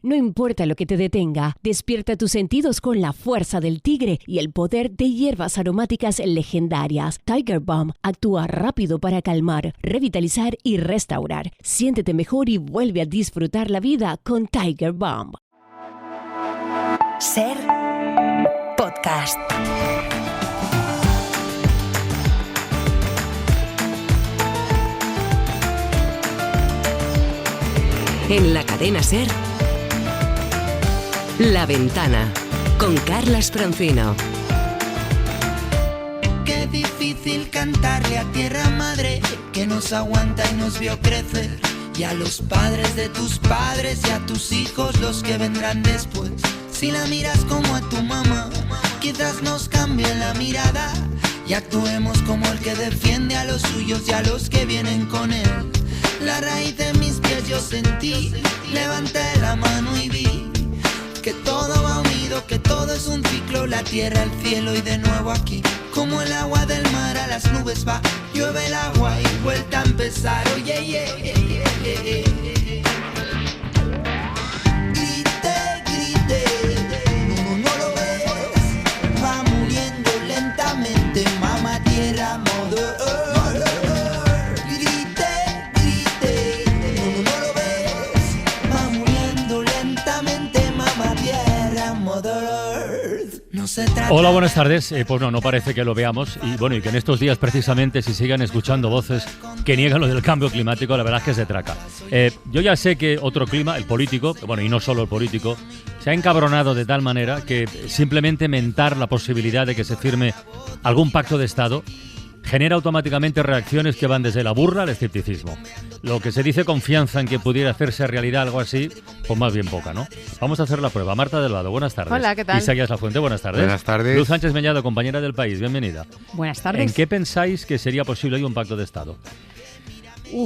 No importa lo que te detenga, despierta tus sentidos con la fuerza del tigre y el poder de hierbas aromáticas legendarias. Tiger Balm actúa rápido para calmar, revitalizar y restaurar. Siéntete mejor y vuelve a disfrutar la vida con Tiger Balm. Ser podcast. En la cadena Ser, La Ventana, con Carlas Francino. Qué difícil cantarle a tierra madre que nos aguanta y nos vio crecer, y a los padres de tus padres y a tus hijos, los que vendrán después. Si la miras como a tu mamá, quizás nos cambie la mirada y actuemos como el que defiende a los suyos y a los que vienen con él. La raíz de mis pies yo sentí, levanté la mano y vi que todo va unido, que todo es un ciclo, la tierra, el cielo y de nuevo aquí. Como el agua del mar a las nubes va, llueve el agua y vuelta a empezar. Oye, grite, grite, no lo ves, va muriendo lentamente, mamá tierra, mother earth. Grite, grite, no lo ves, va muriendo lentamente, mamá tierra, mother earth. No se trata. Hola, buenas tardes. Pues no parece que lo veamos. Y bueno, y que en estos días precisamente, si sigan escuchando voces que niegan lo del cambio climático, la verdad es que se traca. Yo ya sé que otro clima, el político, bueno, y no solo el político, se ha encabronado de tal manera que simplemente mentar la posibilidad de que se firme algún pacto de Estado genera automáticamente reacciones que van desde la burla al escepticismo. Lo que se dice confianza en que pudiera hacerse realidad algo así, pues más bien poca, ¿no? Vamos a hacer la prueba. Marta Delgado, buenas tardes. Hola, ¿qué tal? Isaías Lafuente, buenas tardes. Buenas tardes. Luz Sánchez Mellado, compañera del País, bienvenida. Buenas tardes. ¿En qué pensáis que sería posible hoy un pacto de Estado?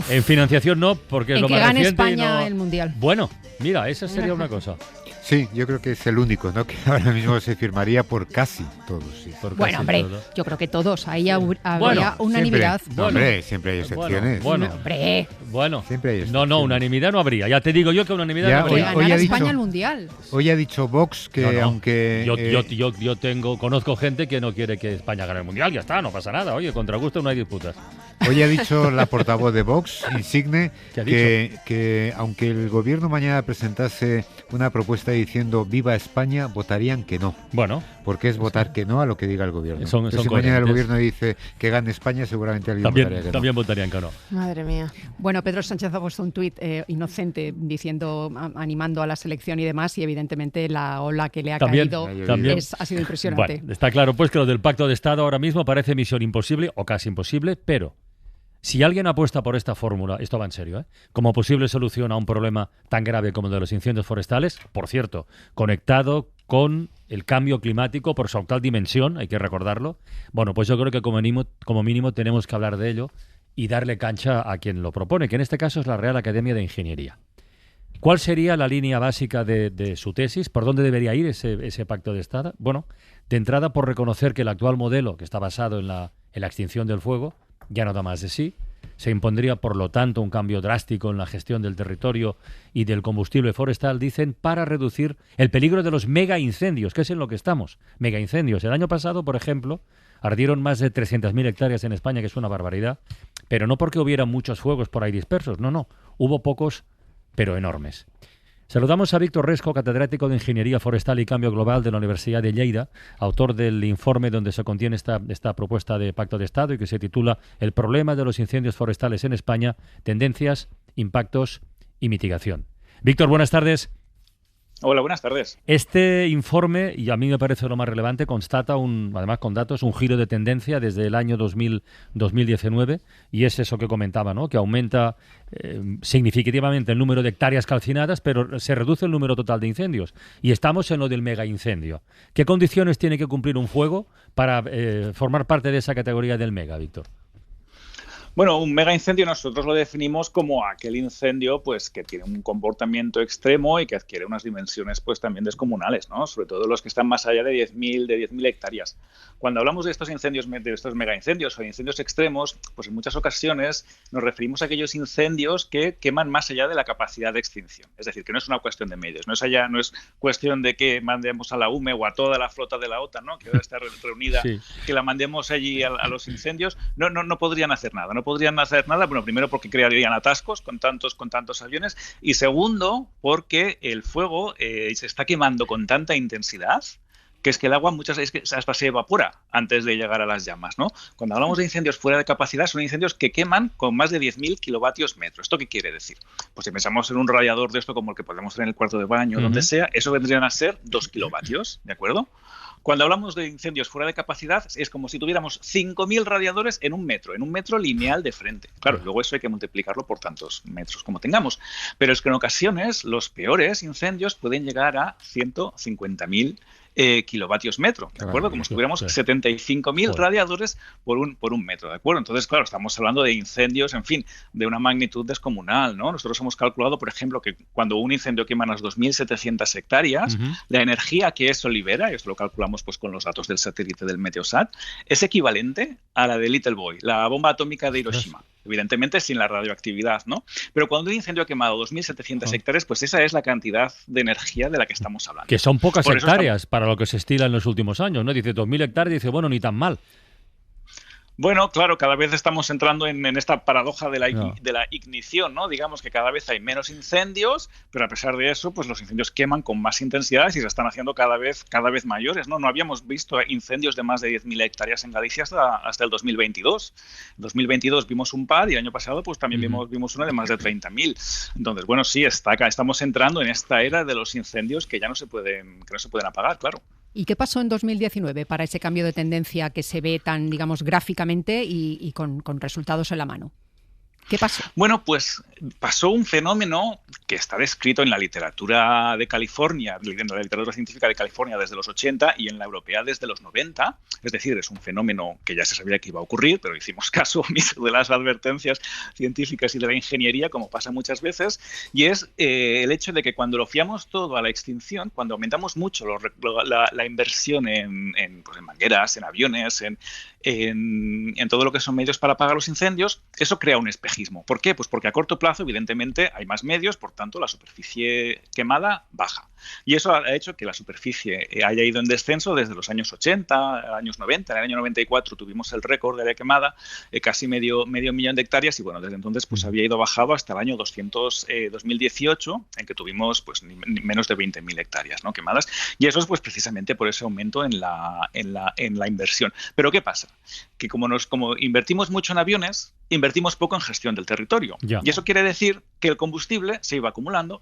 En financiación no, porque es lo más reciente. En que gane España no... el Mundial. Bueno, mira, esa sería una cosa. Sí, yo creo que es el único, ¿no? Que ahora mismo se firmaría por casi todos. Sí. Por Bueno, casi hombre, todo. yo creo que todos. Ahí habría Bueno, unanimidad. Siempre, hombre, siempre hay excepciones. Bueno, Hombre, bueno. Siempre hay excepciones. No, unanimidad no habría. Ya te digo yo que unanimidad Ya, no que habría. hoy ganara ha dicho- España el Mundial. Hoy ha dicho Vox que No. aunque... Yo conozco gente que no quiere que España gane el Mundial, ya está, no pasa nada. Oye, contra gusto no hay disputas. Hoy ha dicho la portavoz de Vox, Insigne, ¿Qué ha que aunque el gobierno mañana presentase una propuesta diciendo viva España, votarían que no. Bueno, Porque es votar que no a lo que diga el gobierno. Son Entonces, si mañana el coherentes. gobierno dice que gane España, seguramente alguien votaría que no. también votarían que no. Madre mía. Bueno, Pedro Sánchez ha puesto un tuit inocente diciendo, animando a la selección y demás, y evidentemente la ola que le ha También, caído también. ha sido impresionante. Bueno, está claro pues que lo del pacto de Estado ahora mismo parece misión imposible o casi imposible, pero si alguien apuesta por esta fórmula, esto va en serio, como posible solución a un problema tan grave como el de los incendios forestales, por cierto, conectado con el cambio climático por su actual dimensión, hay que recordarlo, bueno, pues yo creo que como mínimo tenemos que hablar de ello y darle cancha a quien lo propone, que en este caso es la Real Academia de Ingeniería. ¿Cuál sería la línea básica de su tesis? ¿Por dónde debería ir ese pacto de Estado? Bueno, de entrada por reconocer que el actual modelo, que está basado en la extinción del fuego, ya no da más de sí. Se impondría, por lo tanto, un cambio drástico en la gestión del territorio y del combustible forestal, dicen, para reducir el peligro de los megaincendios, que es en lo que estamos. Megaincendios. El año pasado, por ejemplo, ardieron más de 300.000 hectáreas en España, que es una barbaridad, pero no porque hubiera muchos fuegos por ahí dispersos, no. Hubo pocos, pero enormes. Saludamos a Víctor Resco, catedrático de Ingeniería Forestal y Cambio Global de la Universidad de Lleida, autor del informe donde se contiene esta propuesta de Pacto de Estado y que se titula El problema de los incendios forestales en España, tendencias, impactos y mitigación. Víctor, buenas tardes. Hola, buenas tardes. Este informe, y a mí me parece lo más relevante, constata, además con datos, un giro de tendencia desde el año 2019, y es eso que comentaba, ¿no? Que aumenta significativamente el número de hectáreas calcinadas, pero se reduce el número total de incendios. Y estamos en lo del megaincendio. ¿Qué condiciones tiene que cumplir un fuego para formar parte de esa categoría del mega, Víctor? Bueno, un mega incendio nosotros lo definimos como aquel incendio pues que tiene un comportamiento extremo y que adquiere unas dimensiones pues también descomunales, ¿no? Sobre todo los que están más allá de 10.000 hectáreas. Cuando hablamos de estos incendios, de estos mega incendios o incendios extremos, pues en muchas ocasiones nos referimos a aquellos incendios que queman más allá de la capacidad de extinción. Es decir, que no es una cuestión de medios, no es cuestión de que mandemos a la UME o a toda la flota de la OTAN, ¿no? Que ahora está reunida, sí, que la mandemos allí a los incendios. No podrían hacer nada, bueno, primero porque crearían atascos con tantos aviones y segundo porque el fuego se está quemando con tanta intensidad que es que el agua muchas veces hasta se evapora antes de llegar a las llamas, ¿no? Cuando hablamos de incendios fuera de capacidad, son incendios que queman con más de 10.000 kilovatios metro. ¿Esto qué quiere decir? Pues si pensamos en un radiador de esto como el que podemos tener en el cuarto de baño, donde sea, eso vendrían a ser 2 kilovatios, ¿de acuerdo? Cuando hablamos de incendios fuera de capacidad, es como si tuviéramos 5.000 radiadores en un metro lineal de frente. Claro, luego eso hay que multiplicarlo por tantos metros como tengamos. Pero es que en ocasiones los peores incendios pueden llegar a 150.000 kilovatios metro, ¿de acuerdo? Como si tuviéramos 75.000 radiadores por un metro, ¿de acuerdo? Entonces, claro, estamos hablando de incendios, en fin, de una magnitud descomunal, ¿no? Nosotros hemos calculado, por ejemplo, que cuando un incendio quema unas 2.700 hectáreas, la energía que eso libera, y eso lo calculamos pues con los datos del satélite del Meteosat, es equivalente a la de Little Boy, la bomba atómica de Hiroshima. Evidentemente sin la radioactividad, ¿no? Pero cuando un incendio ha quemado 2.700 hectáreas, pues esa es la cantidad de energía de la que estamos hablando. Que son pocas hectáreas para lo que se estila en los últimos años, ¿no? Dice 2.000 hectáreas y dice, bueno, ni tan mal. Bueno, claro, cada vez estamos entrando en esta paradoja de la ignición, ¿no? Digamos que cada vez hay menos incendios, pero a pesar de eso, pues los incendios queman con más intensidad y se están haciendo cada vez mayores, ¿no? No habíamos visto incendios de más de 10.000 hectáreas en Galicia hasta el 2022. En 2022 vimos un par y el año pasado pues también vimos uno de más de 30.000. Entonces, bueno, sí, estamos entrando en esta era de los incendios que ya no se pueden apagar, claro. ¿Y qué pasó en 2019 para ese cambio de tendencia que se ve tan, digamos, gráficamente y con resultados en la mano? ¿Qué pasó? Bueno, pues pasó un fenómeno que está descrito en la literatura de California, en la literatura científica de California desde los 80 y en la europea desde los 90. Es decir, es un fenómeno que ya se sabía que iba a ocurrir, pero hicimos caso omiso de las advertencias científicas y de la ingeniería, como pasa muchas veces, y es el hecho de que cuando lo fiamos todo a la extinción, cuando aumentamos mucho la inversión en mangueras, en aviones, en todo lo que son medios para apagar los incendios, eso crea un espejismo. ¿Por qué? Pues porque a corto plazo, evidentemente, hay más medios, por tanto, la superficie quemada baja. Y eso ha hecho que la superficie haya ido en descenso desde los años 80, años 90. En el año 94 tuvimos el récord de área quemada, casi medio millón de hectáreas, y bueno, desde entonces pues había ido bajado hasta el año 2018, en que tuvimos pues menos de 20.000 hectáreas, ¿no?, quemadas. Y eso es pues precisamente por ese aumento en la inversión. Pero ¿qué pasa? Que como invertimos mucho en aviones, invertimos poco en gestión del territorio. Ya. Y eso quiere decir que el combustible se iba acumulando,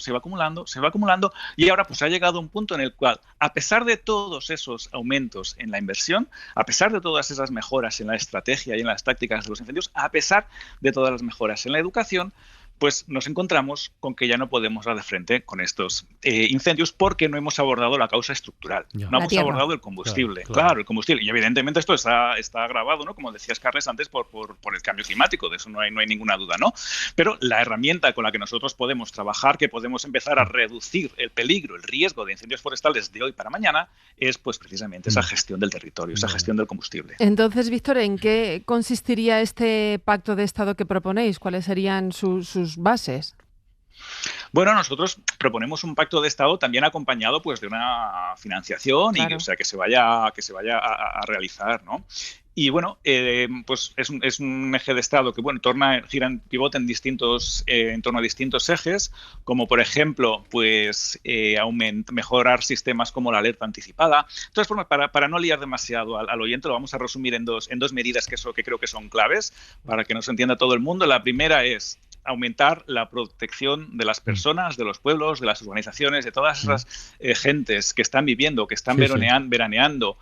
y ahora pues ha llegado un punto en el cual, a pesar de todos esos aumentos en la inversión, a pesar de todas esas mejoras en la estrategia y en las tácticas de los incendios, a pesar de todas las mejoras en la educación, pues nos encontramos con que ya no podemos dar de frente con estos incendios porque no hemos abordado la causa estructural. Ya. No hemos abordado el combustible. Claro, el combustible. Y evidentemente esto está agravado, ¿no?, como decías, Carles, antes por el cambio climático. De eso no hay ninguna duda, ¿no? Pero la herramienta con la que nosotros podemos trabajar, que podemos empezar a reducir el peligro, el riesgo de incendios forestales de hoy para mañana, es pues precisamente esa gestión del territorio, esa gestión del combustible. Entonces, Víctor, ¿en qué consistiría este pacto de Estado que proponéis? ¿Cuáles serían sus bases? Bueno, nosotros proponemos un pacto de Estado también acompañado pues de una financiación, claro, y que se vaya a realizar, ¿no? Y bueno, pues es un eje de Estado que pivota en torno a distintos ejes, como por ejemplo, pues mejorar sistemas como la alerta anticipada. Entonces, para no liar demasiado al oyente, lo vamos a resumir en dos medidas que creo que son claves para que nos entienda todo el mundo. La primera es aumentar la protección de las personas, de los pueblos, de las organizaciones, de todas esas gentes que están viviendo, que están veraneando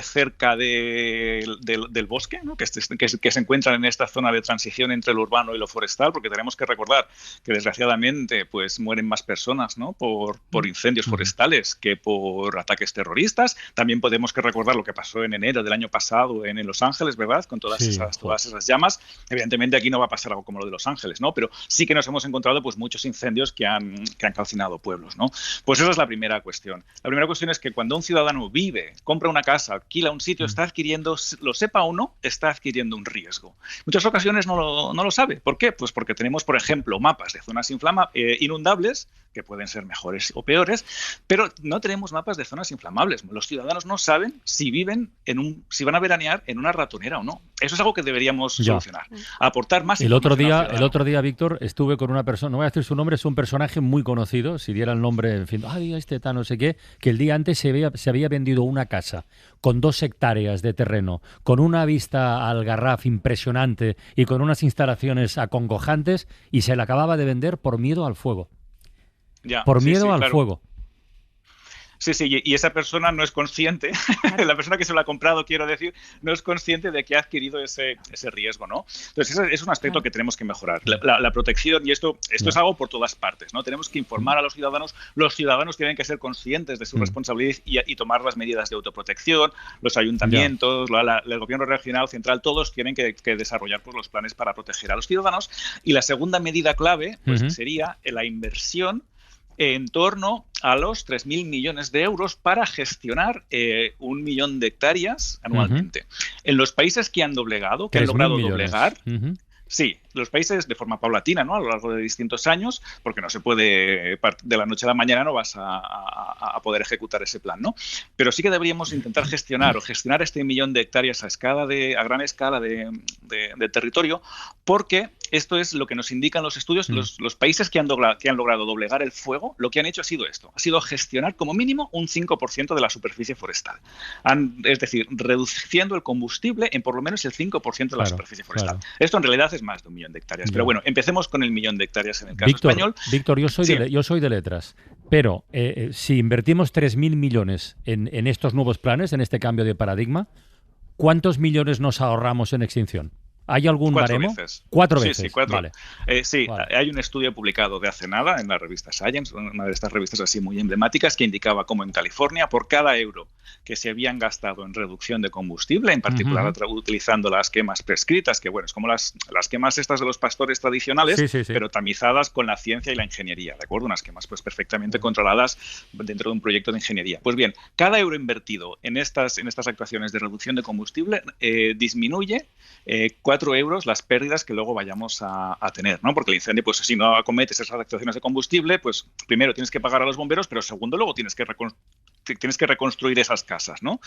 cerca del bosque, ¿no? que se encuentran en esta zona de transición entre lo urbano y lo forestal, porque tenemos que recordar que desgraciadamente pues mueren más personas, ¿no? por incendios forestales que por ataques terroristas. También podemos que recordar lo que pasó en enero del año pasado en Los Ángeles, ¿verdad? Con todas esas llamas. Evidentemente aquí no va a pasar algo como lo de Los Ángeles, ¿no? Pero sí que nos hemos encontrado pues muchos incendios que han calcinado pueblos, ¿no? Pues esa es la primera cuestión. La primera cuestión es que cuando un ciudadano compra una casa, alquila un sitio, está adquiriendo, lo sepa o no, está adquiriendo un riesgo. En muchas ocasiones no lo sabe. ¿Por qué? Pues porque tenemos, por ejemplo, mapas de zonas inundables, que pueden ser mejores o peores, pero no tenemos mapas de zonas inflamables. Los ciudadanos no saben si van a veranear en una ratonera o no. Eso es algo que deberíamos solucionar. Aportar más información al ciudadano. El otro día, Víctor, estuve con una persona, no voy a decir su nombre, es un personaje muy conocido, si diera el nombre, en fin, no sé qué, que el día antes se había vendido una casa con 2 hectáreas de terreno, con una vista al Garraf impresionante y con unas instalaciones acongojantes, y se la acababa de vender por miedo al fuego. Por miedo al fuego. Sí, y esa persona no es consciente, la persona que se lo ha comprado, quiero decir, no es consciente de que ha adquirido ese riesgo, ¿no? Entonces, ese es un aspecto que tenemos que mejorar. La protección, y esto es algo por todas partes, ¿no? Tenemos que informar a los ciudadanos tienen que ser conscientes de su responsabilidad y tomar las medidas de autoprotección, los ayuntamientos, el gobierno regional, central, todos tienen que desarrollar pues, los planes para proteger a los ciudadanos. Y la segunda medida clave pues, sería la inversión en torno a los 3.000 millones de euros para gestionar 1 millón de hectáreas anualmente. En los países que han logrado doblegar, sí, los países de forma paulatina, ¿no? A lo largo de distintos años, porque no se puede, de la noche a la mañana no vas a poder ejecutar ese plan, ¿no? Pero sí que deberíamos intentar gestionar este 1 millón de hectáreas a gran escala de territorio, porque esto es lo que nos indican los estudios. Los países que han logrado doblegar el fuego, lo que han hecho ha sido gestionar como mínimo un 5% de la superficie forestal. Es decir, reduciendo el combustible en por lo menos el 5% de la superficie forestal. Esto en realidad es más de 1 millón de hectáreas. Pero bueno, empecemos con el 1 millón de hectáreas en el caso español. Víctor, yo soy de letras, pero si invertimos 3.000 millones en estos nuevos planes, en este cambio de paradigma, ¿cuántos millones nos ahorramos en extinción? ¿Hay algún baremo? 4 veces. Sí, 4. Vale. Vale. Hay un estudio publicado de hace nada en la revista Science, una de estas revistas así muy emblemáticas, que indicaba cómo en California, por cada euro que se habían gastado en reducción de combustible, en particular utilizando las quemas prescritas, que bueno, es como las quemas estas de los pastores tradicionales, pero tamizadas con la ciencia y la ingeniería, ¿de acuerdo? Unas quemas pues perfectamente controladas dentro de un proyecto de ingeniería. Pues bien, cada euro invertido en estas actuaciones de reducción de combustible disminuye 4 euros las pérdidas que luego vayamos a tener, ¿no? Porque el incendio, pues si no acometes esas actuaciones de combustible, pues primero tienes que pagar a los bomberos, pero segundo luego tienes que reconstruir esas casas, ¿no?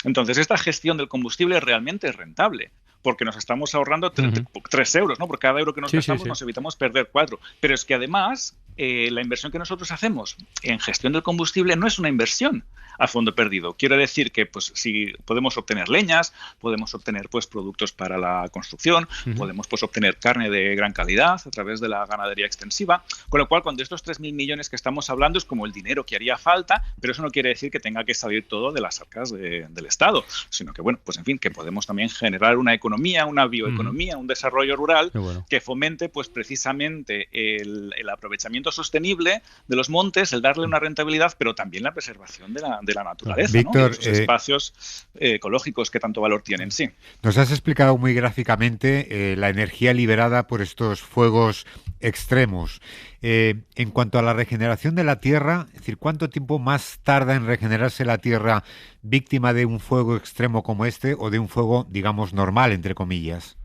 Entonces, esta gestión del combustible realmente es rentable, porque nos estamos ahorrando 3 euros, ¿no? Por cada euro que nos gastamos nos evitamos perder 4. Pero es que además, la inversión que nosotros hacemos en gestión del combustible no es una inversión a fondo perdido. Quiero decir que pues si podemos obtener leñas, podemos obtener pues productos para la construcción, podemos pues obtener carne de gran calidad a través de la ganadería extensiva, con lo cual cuando estos 3.000 millones que estamos hablando es como el dinero que haría falta, pero eso no quiere decir que tenga que salir todo de las arcas del Estado, sino que bueno, pues en fin, que podemos también generar una economía, una bioeconomía, un desarrollo rural que fomente pues precisamente el aprovechamiento sostenible de los montes, el darle una rentabilidad, pero también la preservación de la naturaleza, Víctor, ¿no? Los espacios ecológicos que tanto valor tienen, sí. Nos has explicado muy gráficamente la energía liberada por estos fuegos extremos. En cuanto a la regeneración de la tierra, es decir, ¿cuánto tiempo más tarda en regenerarse la tierra víctima de un fuego extremo como este o de un fuego, digamos, normal, entre comillas?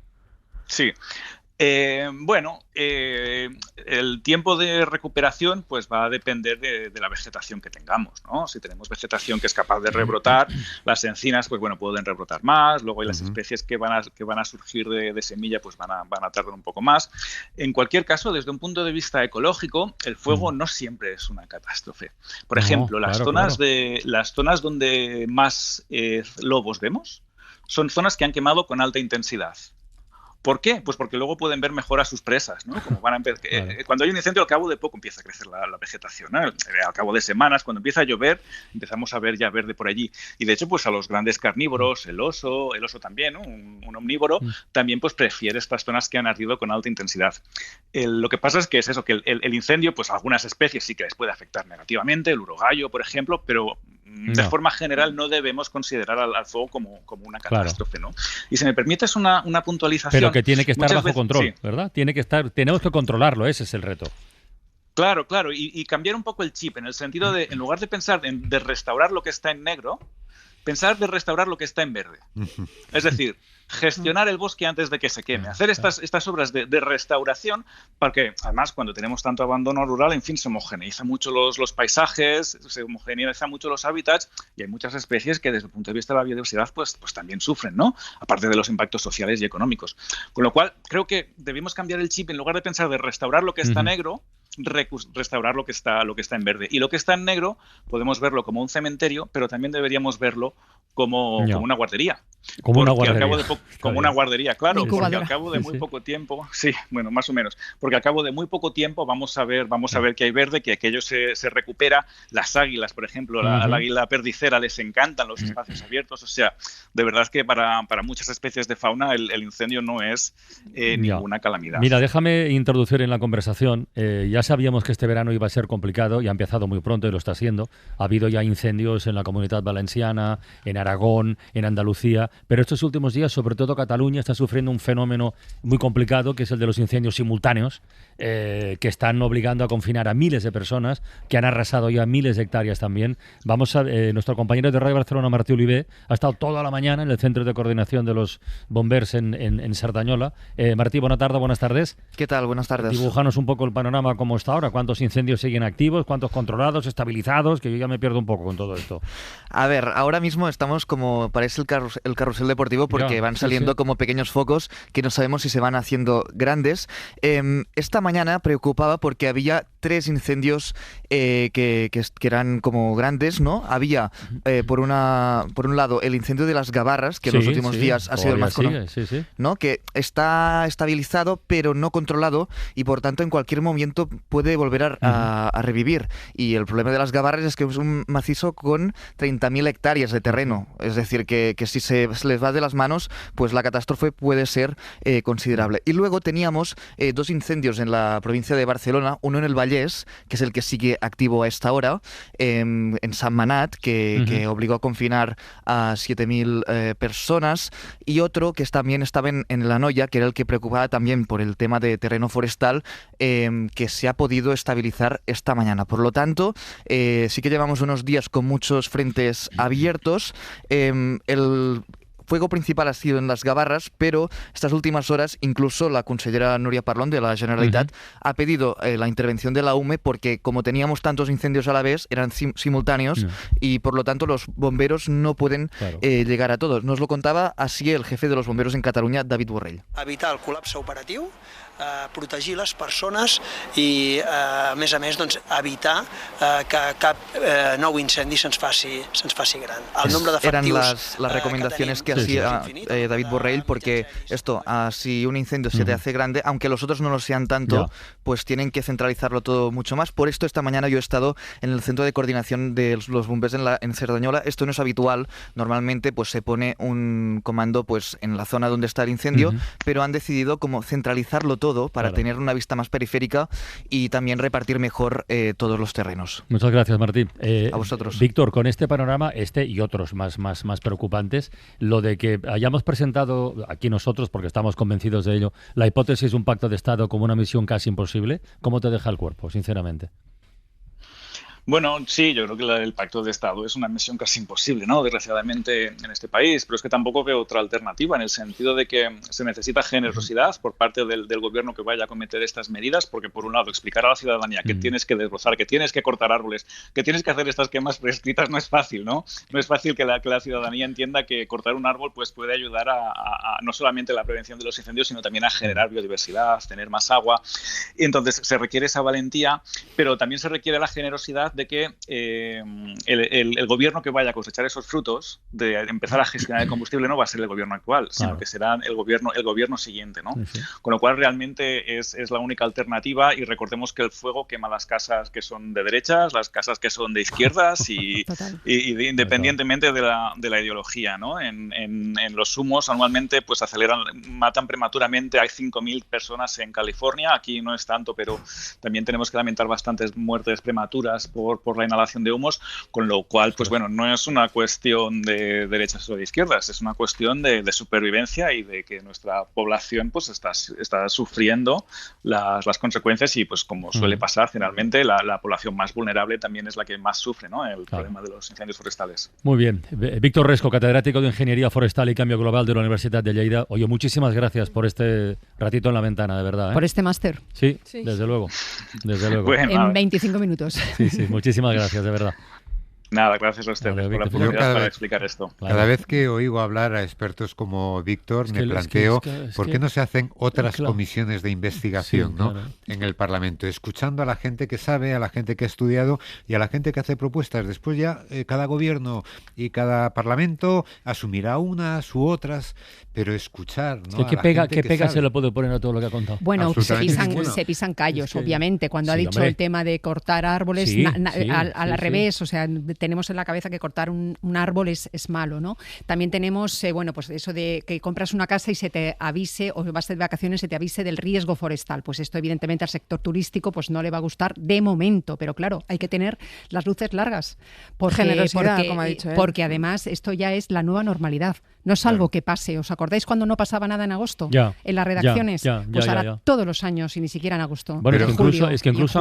Sí. El tiempo de recuperación pues va a depender de la vegetación que tengamos, ¿no? Si tenemos vegetación que es capaz de rebrotar, las encinas pues bueno pueden rebrotar más, luego hay las especies que van a surgir de semilla pues van a tardar un poco más. En cualquier caso, desde un punto de vista ecológico, el fuego no siempre es una catástrofe. Por ejemplo, las zonas donde más lobos vemos son zonas que han quemado con alta intensidad. ¿Por qué? Pues porque luego pueden ver mejor a sus presas, ¿no? Como van a cuando hay un incendio, al cabo de poco empieza a crecer la vegetación, ¿no? Al cabo de semanas, cuando empieza a llover, empezamos a ver ya verde por allí. Y de hecho, pues a los grandes carnívoros, el oso también, ¿no? Un omnívoro, también pues prefiere estas zonas que han ardido con alta intensidad. Lo que pasa es que el incendio, pues a algunas especies sí que les puede afectar negativamente, el urogallo, por ejemplo, pero de forma general no debemos considerar al fuego como una catástrofe, ¿no? Y si me permites una puntualización... Pero que tiene que estar bajo control, sí, ¿verdad? Tenemos que controlarlo, ese es el reto. Claro, y cambiar un poco el chip, en el sentido de, en lugar de pensar de restaurar lo que está en negro, pensar de restaurar lo que está en verde. Es decir, gestionar el bosque antes de que se queme, hacer estas obras de restauración, porque además cuando tenemos tanto abandono rural, en fin, se homogeneizan mucho los paisajes, se homogeneizan mucho los hábitats, y hay muchas especies que desde el punto de vista de la biodiversidad pues también sufren, ¿no? Aparte de los impactos sociales y económicos. Con lo cual, creo que debemos cambiar el chip, en lugar de pensar de restaurar lo que está negro, restaurar lo que está en verde. Y lo que está en negro podemos verlo como un cementerio, pero también deberíamos verlo como una guardería. Como una guardería. Como una guardería, claro, porque al cabo de muy poco tiempo, sí, bueno, más o menos, porque al cabo de muy poco tiempo vamos a ver que hay verde, que aquello se recupera. Las águilas, por ejemplo, la águila perdicera les encantan los espacios abiertos, o sea, de verdad que para muchas especies de fauna el incendio no es ninguna calamidad. Mira, déjame introducir en la conversación, ya sabíamos que este verano iba a ser complicado y ha empezado muy pronto y lo está siendo. Ha habido ya incendios en la Comunidad Valenciana, en Aragón, en Andalucía, pero estos últimos días, sobre todo Cataluña, está sufriendo un fenómeno muy complicado, que es el de los incendios simultáneos, que están obligando a confinar a miles de personas, que han arrasado ya miles de hectáreas también. Nuestro compañero de Radio Barcelona, Martí Oliver, ha estado toda la mañana en el Centro de Coordinación de los Bombers en Cerdanyola. Martí, buenas tardes. ¿Qué tal? Buenas tardes. Dibújanos un poco el panorama cómo está ahora, cuántos incendios siguen activos, cuántos controlados, estabilizados, que yo ya me pierdo un poco con todo esto. A ver, ahora mismo estamos como parece el carrusel deportivo, porque van saliendo como pequeños focos que no sabemos si se van haciendo grandes. Esta mañana preocupaba porque había 3 incendios que eran como grandes, ¿no? Había, por un lado, el incendio de las Gavarras, que en los últimos días ha sido el más conocido, ¿no? Que está estabilizado, pero no controlado, y por tanto en cualquier momento puede volver a revivir. Y el problema de las Gavarras es que es un macizo con 30.000 hectáreas de terreno. Es decir, que si se les va de las manos, pues la catástrofe puede ser considerable. Y luego teníamos 2 incendios en la provincia de Barcelona, uno en el Vallès, que es el que sigue activo a esta hora, en Sentmenat, que obligó a confinar a 7.000 personas, y otro que también estaba en la Noia, que era el que preocupaba también por el tema de terreno forestal, que se ha podido estabilizar esta mañana. Por lo tanto, sí que llevamos unos días con muchos frentes abiertos. El fuego principal ha sido en las Gavarras, pero estas últimas horas incluso la consellera Núria Parlon de la Generalitat ha pedido la intervención de la UME, porque como teníamos tantos incendios a la vez, eran simultáneos y por lo tanto los bomberos no pueden llegar a todos. Nos lo contaba así el jefe de los bomberos en Cataluña, David Borrell. Evitar el col·lapse operatiu, protegir les persones i, a més, doncs, evitar que cap nou incendi se'ns faci gran. El nombre d'efectius... Eran las recomendaciones que hacía David Borrell, porque si un incendio se te hace grande, aunque los otros no lo sean tanto, pues tienen que centralizarlo todo mucho más. Por esto esta mañana yo he estado en el Centro de Coordinación de los Bombers en Cerdanyola. Esto no es habitual, normalmente pues se pone un comando pues en la zona donde está el incendio, pero han decidido como centralizarlo todo para tener una vista más periférica y también repartir mejor todos los terrenos. Muchas gracias, Martí. A vosotros. Víctor, con este panorama, y otros más preocupantes, lo de que hayamos presentado aquí nosotros, porque estamos convencidos de ello, la hipótesis de un pacto de Estado como una misión casi imposible, ¿cómo te deja el cuerpo, sinceramente? Bueno, sí, yo creo que el pacto de Estado es una misión casi imposible, ¿no? Desgraciadamente en este país, pero es que tampoco veo otra alternativa, en el sentido de que se necesita generosidad por parte del gobierno que vaya a cometer estas medidas, porque por un lado explicar a la ciudadanía que tienes que desbrozar, que tienes que cortar árboles, que tienes que hacer estas quemas prescritas no es fácil, ¿no? No es fácil que la ciudadanía entienda que cortar un árbol pues puede ayudar a no solamente la prevención de los incendios, sino también a generar biodiversidad, tener más agua. Y entonces se requiere esa valentía, pero también se requiere la generosidad de que el gobierno que vaya a cosechar esos frutos, de empezar a gestionar el combustible, no va a ser el gobierno actual, sino que será el gobierno siguiente, ¿no? Sí. Con lo cual realmente es la única alternativa, y recordemos que el fuego quema las casas que son de derechas, las casas que son de izquierdas y independientemente de la ideología, ¿no? En los humos anualmente pues matan prematuramente a 5.000 personas en California. Aquí no es tanto, pero también tenemos que lamentar bastantes muertes prematuras por la inhalación de humos, con lo cual, pues bueno, no es una cuestión de derechas o de izquierdas, es una cuestión de supervivencia y de que nuestra población pues está sufriendo las consecuencias, y pues como suele pasar generalmente, la población más vulnerable también es la que más sufre, ¿no? El problema de los incendios forestales. Muy bien. Víctor Resco, catedrático de Ingeniería Forestal y Cambio Global de la Universidad de Lleida. Oye, muchísimas gracias por este ratito en la ventana, de verdad, ¿eh? Por este máster. Sí, desde luego. Bueno, en 25 minutos. Sí, muchísimas gracias, de verdad. Nada, gracias a ustedes por la oportunidad para explicar esto. Cada vez que oigo hablar a expertos como Víctor, me planteo por qué no se hacen otras comisiones de investigación, ¿no? En el Parlamento, escuchando a la gente que sabe, a la gente que ha estudiado y a la gente que hace propuestas. Después ya cada gobierno y cada Parlamento asumirá unas u otras, pero escuchar, ¿no? ¿Qué pega se le puede poner a todo lo que ha contado? Bueno, se pisan callos, obviamente. Cuando ha dicho el tema de cortar árboles, al revés, o sea, tenemos en la cabeza que cortar un árbol es malo, ¿no? También tenemos, pues eso de que compras una casa y se te avise, o vas de vacaciones, se te avise del riesgo forestal. Pues esto evidentemente al sector turístico pues no le va a gustar de momento, pero claro, hay que tener las luces largas. Generosidad, como ha dicho él. Porque además esto ya es la nueva normalidad. No es algo que pase. ¿Os acordáis cuando no pasaba nada en agosto? En las redacciones. Pues ahora todos los años y ni siquiera en agosto. Bueno, incluso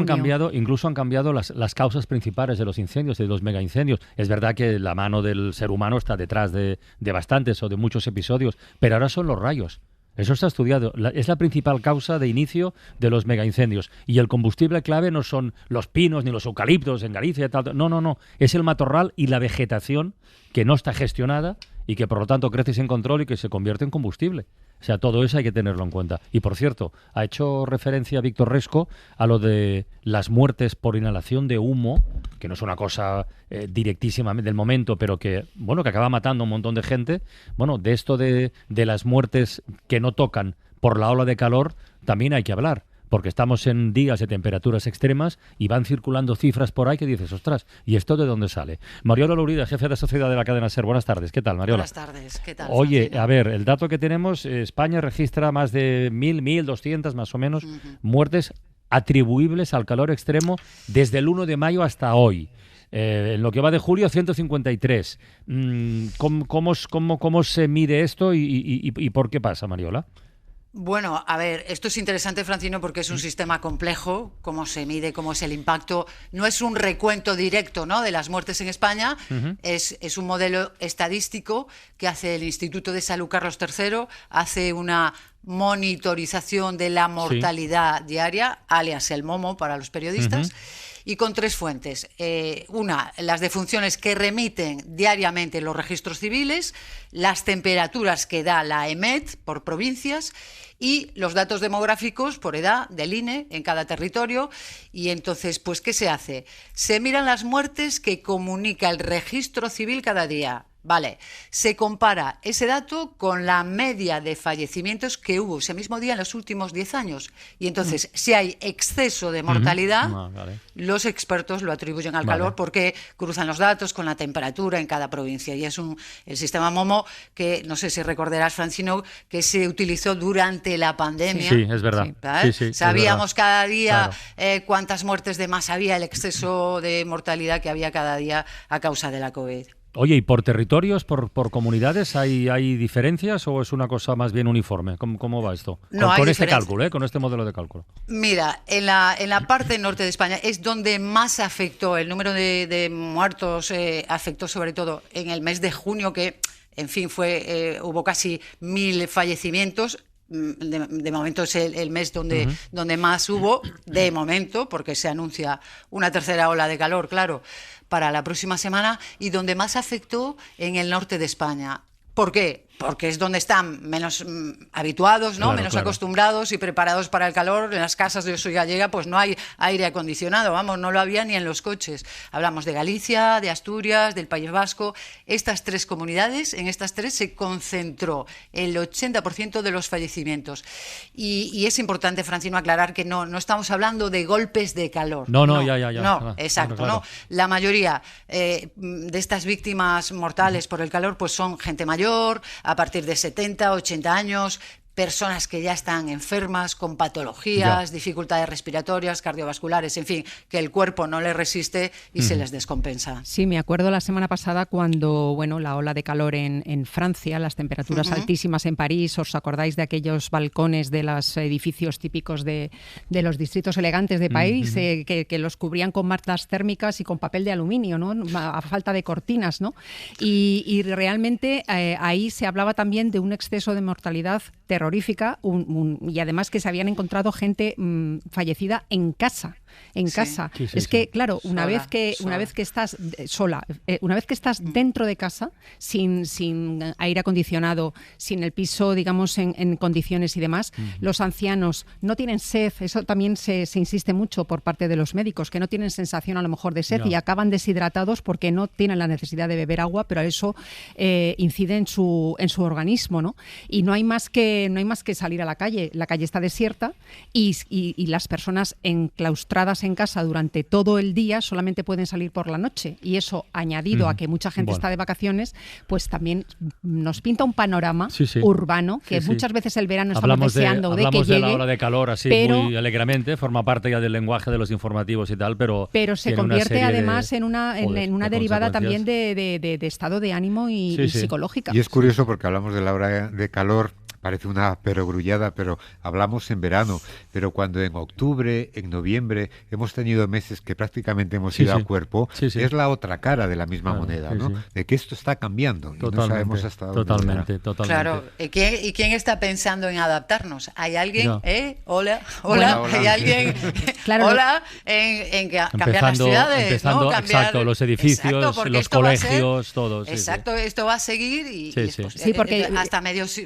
han cambiado las causas principales de los incendios, de los megaincendios. Es verdad que la mano del ser humano está detrás de bastantes o de muchos episodios, pero ahora son los rayos. Eso está estudiado. Es la principal causa de inicio de los megaincendios. Y el combustible clave no son los pinos ni los eucaliptos en Galicia. No. Es el matorral y la vegetación que no está gestionada y que por lo tanto crece sin control y que se convierte en combustible. O sea, todo eso hay que tenerlo en cuenta. Y por cierto, ha hecho referencia Víctor Resco a lo de las muertes por inhalación de humo, que no es una cosa directísima del momento, pero que acaba matando a un montón de gente. Bueno, de esto de las muertes que no tocan por la ola de calor, también hay que hablar. Porque estamos en días de temperaturas extremas y van circulando cifras por ahí que dices, ostras, ¿y esto de dónde sale? Mariola Lourida, jefe de sociedad de la cadena SER. Buenas tardes. ¿Qué tal, Mariola? Buenas tardes. ¿Qué tal? Oye, Francina? A ver, el dato que tenemos, España registra más de 1.200 más o menos muertes atribuibles al calor extremo desde el 1 de mayo hasta hoy. En lo que va de julio, 153. ¿Cómo se mide esto y por qué pasa, Mariola? Bueno, a ver, esto es interesante, Francino, porque es un sistema complejo, cómo se mide, cómo es el impacto. No es un recuento directo, ¿no?, de las muertes en España, es un modelo estadístico que hace el Instituto de Salud Carlos III, hace una monitorización de la mortalidad diaria, alias el MOMO para los periodistas, y con 3 fuentes. Una, las defunciones que remiten diariamente los registros civiles, las temperaturas que da la EMET por provincias y los datos demográficos por edad del INE en cada territorio. Y entonces, pues, ¿qué se hace? Se miran las muertes que comunica el registro civil cada día. Vale, se compara ese dato con la media de fallecimientos que hubo ese mismo día en los últimos 10 años. Y entonces, si hay exceso de mortalidad, los expertos lo atribuyen al calor porque cruzan los datos con la temperatura en cada provincia. Y es el sistema MOMO que, no sé si recordarás, Francino, que se utilizó durante la pandemia. Sí, es verdad. Sí, sabíamos cada día cuántas muertes de más había, el exceso de mortalidad que había cada día a causa de la COVID. Oye, ¿y por territorios, por comunidades, hay diferencias o es una cosa más bien uniforme? ¿Cómo va esto? Con este cálculo, con este modelo de cálculo. Mira, en la parte norte de España es donde más afectó, el número de muertos afectó sobre todo en el mes de junio, que, en fin, hubo casi 1.000 fallecimientos. De momento es el mes donde más hubo, de momento, porque se anuncia una tercera ola de calor, claro, para la próxima semana, y donde más afectó en el norte de España. ¿Por qué? porque es donde están menos habituados, ¿no? Menos acostumbrados y preparados para el calor. En las casas, yo soy gallega, pues no hay aire acondicionado, vamos, no lo había ni en los coches. Hablamos de Galicia, de Asturias, del País Vasco. Estas 3 comunidades, en estas 3 se concentró el 80% de los fallecimientos. Y es importante, Francino, aclarar que no estamos hablando de golpes de calor. No, Exacto, claro. No. La mayoría de estas víctimas mortales por el calor pues son gente mayor, a partir de 70, 80 años, personas que ya están enfermas, con patologías, dificultades respiratorias, cardiovasculares, en fin, que el cuerpo no les resiste y se les descompensa. Sí, me acuerdo la semana pasada cuando, la ola de calor en Francia, las temperaturas altísimas en París, ¿os acordáis de aquellos balcones de los edificios típicos de los distritos elegantes de París, que los cubrían con mantas térmicas y con papel de aluminio, ¿no? A falta de cortinas, ¿no? Y realmente ahí se hablaba también de un exceso de mortalidad terrorífica y además que se habían encontrado gente fallecida en casa. Es que, claro, una vez que estás sola, una vez que estás dentro de casa, sin aire acondicionado, sin el piso, digamos, en condiciones y demás, los ancianos no tienen sed. Eso también se insiste mucho por parte de los médicos, que no tienen sensación a lo mejor de sed y acaban deshidratados porque no tienen la necesidad de beber agua, pero eso incide en su organismo, ¿no? Y no hay más que salir a la calle. La calle está desierta y las personas enclaustradas en casa durante todo el día solamente pueden salir por la noche, y eso, añadido a que mucha gente está de vacaciones, pues también nos pinta un panorama urbano que muchas veces el verano estamos deseando de que llegue. Hablamos de la ola de calor así muy alegremente, forma parte ya del lenguaje de los informativos y tal, pero se convierte además en una derivada también de estado de ánimo y psicológica. Y es curioso porque hablamos de la ola de calor. Parece una perogrullada, pero hablamos en verano. Pero cuando en octubre, en noviembre, hemos tenido meses que prácticamente hemos ido a cuerpo, es la otra cara de la misma moneda, ¿no? De que esto está cambiando. Y no sabemos hasta dónde. Totalmente. Claro. ¿Y quién está pensando en adaptarnos? ¿Hay alguien? Hola. ¿Hay alguien? Hola, en cambiar las ciudades. Empezando, cambiar, los edificios, los colegios, todos. Exacto, esto va a seguir y porque hasta mediados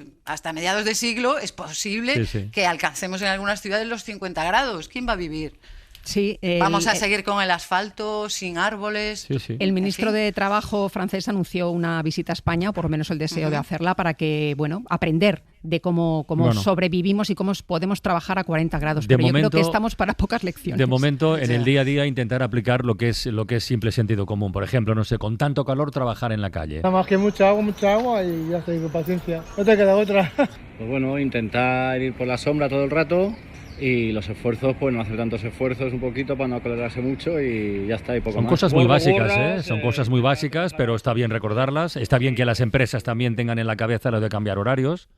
de siglo es posible que alcancemos en algunas ciudades los 50 grados. ¿Quién va a vivir? Sí, vamos a seguir con el asfalto, sin árboles. El ministro de Trabajo francés anunció una visita a España, o por lo menos el deseo de hacerla, para que, aprender de cómo sobrevivimos y cómo podemos trabajar a 40 grados. Pero yo creo que estamos para pocas lecciones. De momento, en el día a día, intentar aplicar lo que es simple sentido común. Por ejemplo, no sé, con tanto calor, trabajar en la calle. Nada más que mucha agua y ya estoy con paciencia. No te queda otra. Pues bueno, intentar ir por la sombra todo el rato. Y los esfuerzos, pues no hacer tantos esfuerzos, un poquito para no acalorarse mucho y ya está, y poco más. Son cosas muy básicas, son cosas muy básicas, pero está bien recordarlas. Está bien que las empresas también tengan en la cabeza lo de cambiar horarios.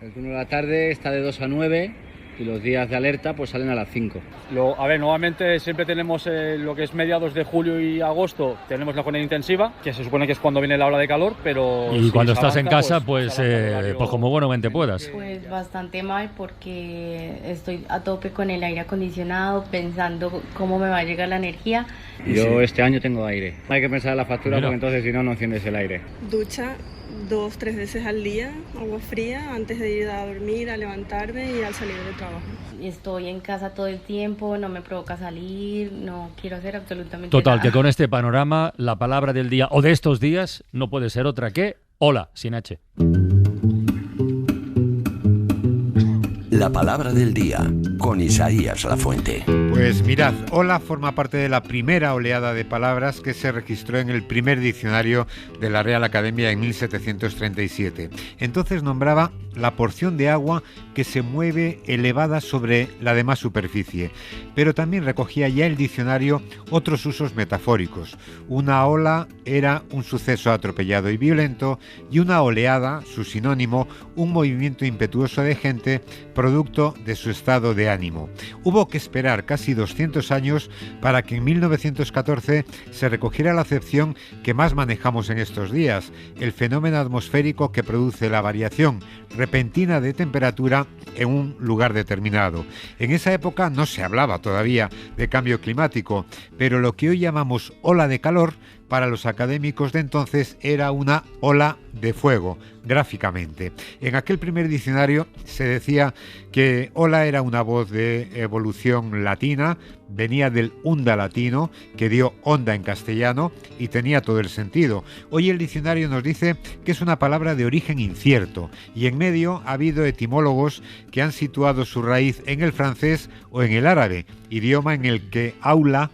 El turno de la tarde está de 2 a 9 y los días de alerta pues salen a las 5. Normalmente siempre tenemos lo que es mediados de julio y agosto, tenemos la jornada intensiva, que se supone que es cuando viene la ola de calor, pero... Y cuando estás en casa, pues como buenamente puedas. Pues bastante mal, porque estoy a tope con el aire acondicionado, pensando cómo me va a llegar la energía. Yo este año tengo aire. Hay que pensar en la factura porque entonces si no enciendes el aire. Ducha 2-3 veces al día, agua fría, antes de ir a dormir, a levantarme y al salir del trabajo. Estoy en casa todo el tiempo, no me provoca salir, no quiero hacer absolutamente nada. Total, que con este panorama, la palabra del día o de estos días no puede ser otra que hola, sin H. La palabra del día, con Isaías Lafuente. Pues mirad, hola forma parte de la primera oleada de palabras que se registró en el primer diccionario de la Real Academia en 1737. Entonces nombraba la porción de agua que se mueve elevada sobre la demás superficie, pero también recogía ya el diccionario otros usos metafóricos. Una ola era un suceso atropellado y violento, y una oleada, su sinónimo, un movimiento impetuoso de gente producto de su estado de ánimo. Hubo que esperar casi 200 años para que en 1914 se recogiera la acepción que más manejamos en estos días, el fenómeno atmosférico que produce la variación repentina de temperatura en un lugar determinado. En esa época no se hablaba todavía de cambio climático, pero lo que hoy llamamos ola de calor para los académicos de entonces era una ola de fuego, gráficamente. En aquel primer diccionario se decía que ola era una voz de evolución latina, venía del unda latino, que dio onda en castellano, y tenía todo el sentido. Hoy el diccionario nos dice que es una palabra de origen incierto, y en medio ha habido etimólogos que han situado su raíz en el francés o en el árabe, idioma en el que aula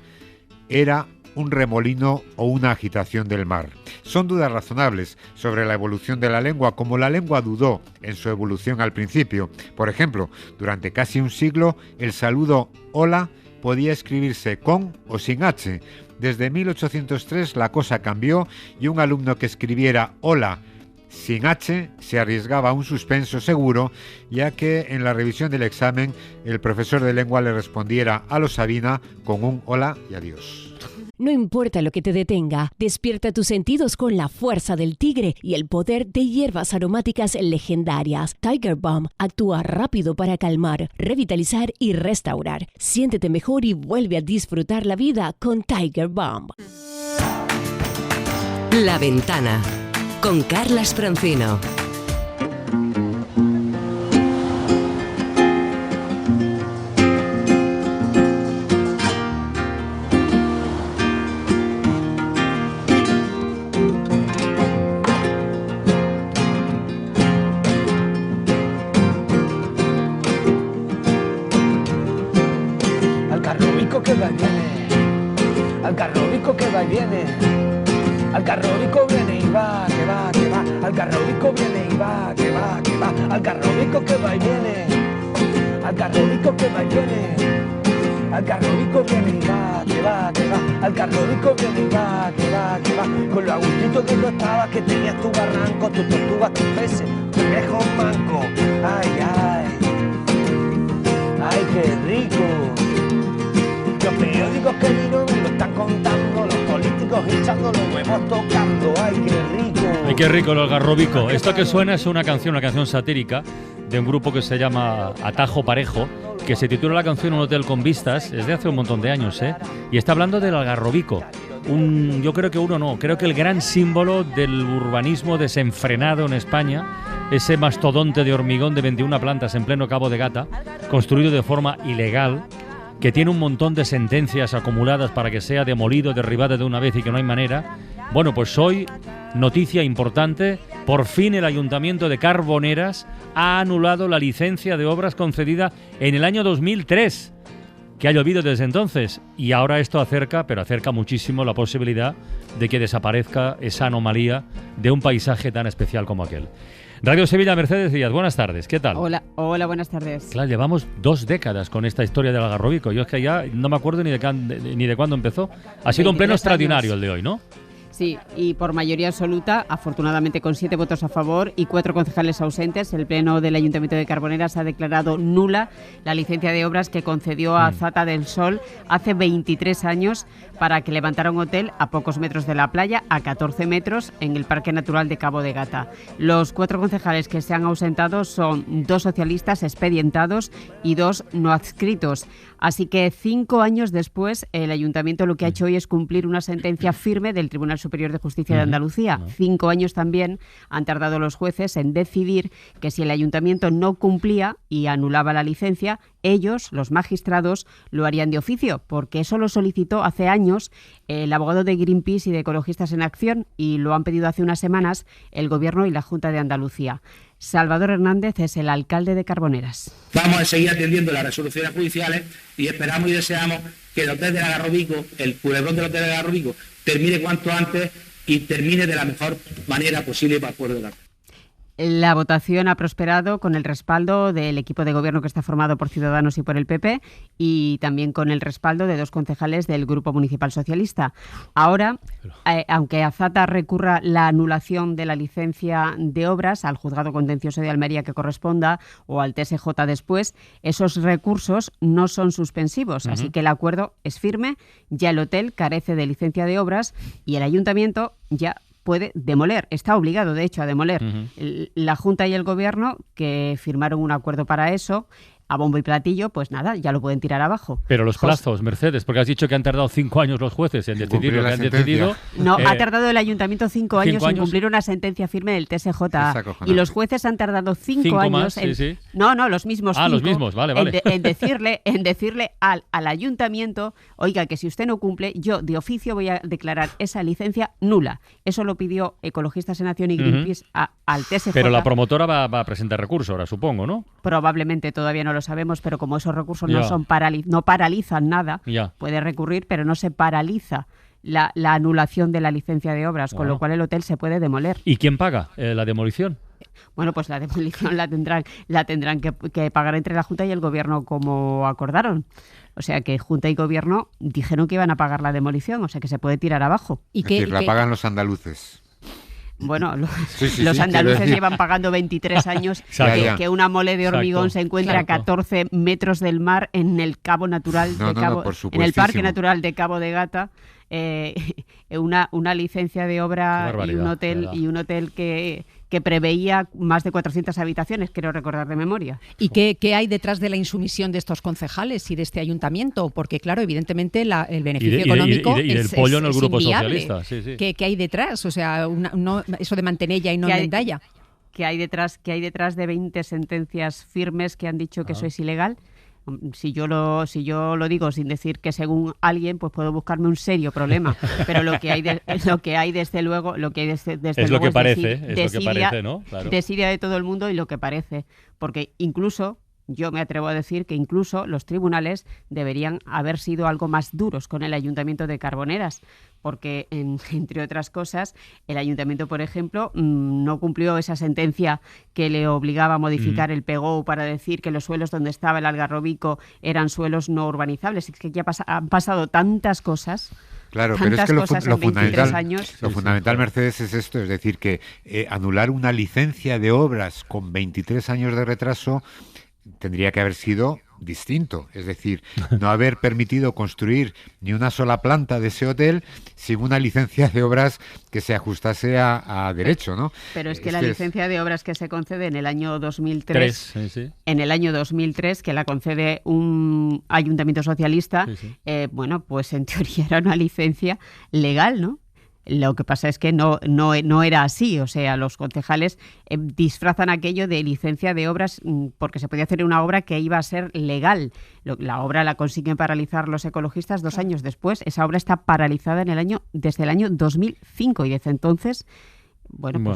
era un remolino o una agitación del mar. Son dudas razonables sobre la evolución de la lengua, como la lengua dudó en su evolución al principio. Por ejemplo, durante casi un siglo, el saludo hola podía escribirse con o sin H. Desde 1803 la cosa cambió y un alumno que escribiera hola sin H se arriesgaba a un suspenso seguro, ya que en la revisión del examen el profesor de lengua le respondiera a lo Sabina con un hola y adiós. No importa lo que te detenga, despierta tus sentidos con la fuerza del tigre y el poder de hierbas aromáticas legendarias. Tiger Balm actúa rápido para calmar, revitalizar y restaurar. Siéntete mejor y vuelve a disfrutar la vida con Tiger Balm. La Ventana con Carlas Francino. Que va y viene, al carróbico que va y viene, al carróbico viene y va, que va, que va, al carróbico viene y va, que va, que va, al carróbico que va y viene, al carróbico que va y viene, al carróbico viene y va, que va, que va, al carróbico viene y va, que va, que va, con lo agustito que tú estabas, que tenías tu barranco, tus tortugas, tus peces, tu viejo manco, ay, ay, ay, qué rico. Los periódicos que vino me lo están contando, los políticos hinchando los huevos tocando, ¡ay, qué rico! ¡Ay, qué rico el algarrobico! Esto que suena es una canción satírica de un grupo que se llama Atajo Parejo, que se titula la canción Un hotel con vistas, es de hace un montón de años, y está hablando del algarrobico. Creo que el gran símbolo del urbanismo desenfrenado en España, ese mastodonte de hormigón de 21 plantas en pleno Cabo de Gata, construido de forma ilegal, que tiene un montón de sentencias acumuladas para que sea demolido, derribado de una vez y que no hay manera. Bueno, pues hoy, noticia importante, por fin el Ayuntamiento de Carboneras ha anulado la licencia de obras concedida en el año 2003, que ha llovido desde entonces, y ahora esto acerca muchísimo la posibilidad de que desaparezca esa anomalía de un paisaje tan especial como aquel. Radio Sevilla, Mercedes Díaz, buenas tardes, ¿qué tal? Hola, buenas tardes. Claro, llevamos 2 décadas con esta historia del algarrobico. Yo es que ya no me acuerdo ni de cuándo empezó. Ha sido un pleno extraordinario el de hoy, ¿no? Sí, y por mayoría absoluta, afortunadamente con 7 votos a favor y 4 concejales ausentes, el Pleno del Ayuntamiento de Carboneras ha declarado nula la licencia de obras que concedió a Zata del Sol hace 23 años para que levantara un hotel a pocos metros de la playa, a 14 metros, en el Parque Natural de Cabo de Gata. Los 4 concejales que se han ausentado son 2 socialistas expedientados y 2 no adscritos. Así que 5 años después, el Ayuntamiento lo que ha hecho hoy es cumplir una sentencia firme del Tribunal Superior de Justicia de Andalucía. 5 años también han tardado los jueces en decidir que si el Ayuntamiento no cumplía y anulaba la licencia, ellos, los magistrados, lo harían de oficio, porque eso lo solicitó hace años el abogado de Greenpeace y de Ecologistas en Acción, y lo han pedido hace unas semanas el Gobierno y la Junta de Andalucía. Salvador Hernández es el alcalde de Carboneras. Vamos a seguir atendiendo las resoluciones judiciales y esperamos y deseamos que el hotel del Algarrobico, el culebrón del hotel del Algarrobico, termine cuanto antes y termine de la mejor manera posible para el pueblo de la... La votación ha prosperado con el respaldo del equipo de gobierno que está formado por Ciudadanos y por el PP, y también con el respaldo de 2 concejales del Grupo Municipal Socialista. Ahora, aunque Azata recurra la anulación de la licencia de obras al Juzgado Contencioso de Almería que corresponda o al TSJ después, esos recursos no son suspensivos, así que el acuerdo es firme, ya el hotel carece de licencia de obras y el Ayuntamiento ya puede demoler, está obligado de hecho a demoler. La Junta y el Gobierno, que firmaron un acuerdo para eso, a bombo y platillo, pues nada, ya lo pueden tirar abajo. Pero los plazos, Mercedes, porque has dicho que han tardado 5 años los jueces en decidir lo que han decidido. No, ha tardado el ayuntamiento 5 años en cumplir una sentencia firme del TSJ. Y los jueces han tardado 5 años en... No, los mismos 5. Los mismos, vale. En decirle al ayuntamiento, oiga, que si usted no cumple, yo de oficio voy a declarar esa licencia nula. Eso lo pidió Ecologistas en Acción y Greenpeace al TSJ. Pero la promotora va a presentar recurso ahora, supongo, ¿no? Probablemente, todavía no lo sabemos, pero como esos recursos no paralizan nada, puede recurrir, pero no se paraliza la anulación de la licencia de obras, con lo cual el hotel se puede demoler. ¿Y quién paga la demolición? Bueno, pues la demolición la tendrán que pagar entre la Junta y el Gobierno, como acordaron. O sea que Junta y Gobierno dijeron que iban a pagar la demolición, o sea que se puede tirar abajo. La pagan los andaluces. Bueno, los andaluces llevan pagando 23 años que una mole de hormigón se encuentra a 14 metros del mar en el Cabo Natural en el Parque Natural de Cabo de Gata. Una licencia de obra y un hotel que preveía más de 400 habitaciones, quiero recordar de memoria. ¿Y qué hay detrás de la insumisión de estos concejales y de este ayuntamiento? Porque, claro, evidentemente el beneficio económico y del pollo en el grupo socialista. ¿Qué hay detrás? O sea, eso de Mantenella y no de Endaya. ¿Qué hay detrás de 20 sentencias firmes que han dicho que eso es ilegal? Si yo lo digo sin decir que según alguien, pues puedo buscarme un serio problema. Pero lo que hay desde luego, es lo que parece, ¿no? Claro. Desidia de todo el mundo y lo que parece, porque incluso yo me atrevo a decir que incluso los tribunales deberían haber sido algo más duros con el Ayuntamiento de Carboneras, porque, entre otras cosas, el Ayuntamiento, por ejemplo, no cumplió esa sentencia que le obligaba a modificar el PGO para decir que los suelos donde estaba el Algarrobico eran suelos no urbanizables. Es que ya han pasado tantas cosas. Claro, pero es que lo fundamental, Mercedes, es esto, es decir, que anular una licencia de obras con 23 años de retraso tendría que haber sido distinto, es decir, no haber permitido construir ni una sola planta de ese hotel sin una licencia de obras que se ajustase a derecho, ¿no? Pero es que la licencia de obras que se concede en el año 2003, que la concede un ayuntamiento socialista, bueno, pues en teoría era una licencia legal, ¿no? Lo que pasa es que no era así, o sea, los concejales disfrazan aquello de licencia de obras porque se podía hacer una obra que iba a ser legal. La obra la consiguen paralizar los ecologistas 2 años después. Esa obra está paralizada desde el año 2005 y desde entonces... Bueno,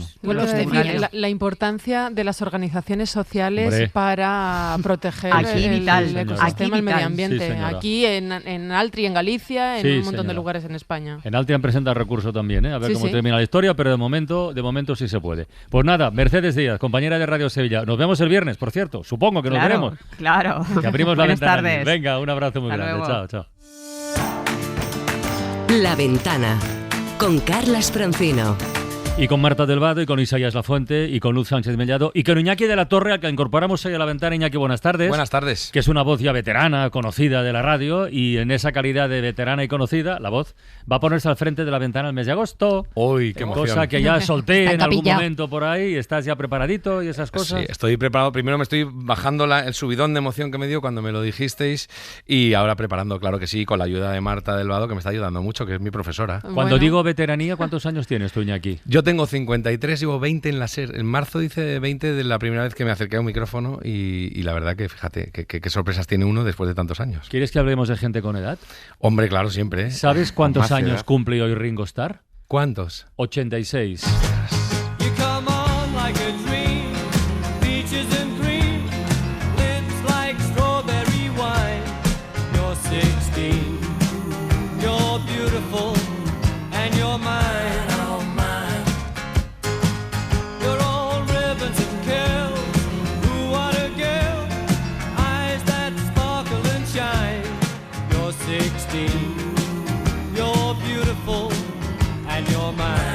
la importancia de las organizaciones sociales para proteger el ecosistema, el medio ambiente. Aquí en Altri, en Galicia, en un montón de lugares en España. En Altri han presentado recurso también, a ver cómo termina la historia, pero de momento sí se puede. Pues nada, Mercedes Díaz, compañera de Radio Sevilla. Nos vemos el viernes, por cierto. Supongo que nos veremos. Claro. Que abrimos la Buenas ventana. Tardes. Venga, un abrazo muy grande. Luego. Chao. La Ventana con Carlas Francino. Y con Marta del Vado, y con Isaías Lafuente, y con Luz Sánchez Mellado, y con Iñaki de la Torre, al que incorporamos hoy a la ventana. Iñaki, buenas tardes. Buenas tardes. Que es una voz ya veterana, conocida de la radio, y en esa calidad de veterana y conocida, la voz va a ponerse al frente de la ventana el mes de agosto. ¡Uy, qué emoción! Cosa que ya solté en algún momento por ahí, ¿estás ya preparadito y esas cosas? Sí, estoy preparado. Primero me estoy bajando el subidón de emoción que me dio cuando me lo dijisteis, y ahora preparando, claro que sí, con la ayuda de Marta del Vado, que me está ayudando mucho, que es mi profesora. Cuando digo veteranía, ¿cuántos años tienes tú, Iñaki? Yo tengo 53. Llevo 20 en la SER. En marzo hice 20 de la primera vez que me acerqué a un micrófono y la verdad que, fíjate, qué sorpresas tiene uno después de tantos años. ¿Quieres que hablemos de gente con edad? Hombre, claro, siempre. ¿Sabes cuántos años cumple hoy Ringo Starr? ¿Cuántos? 86.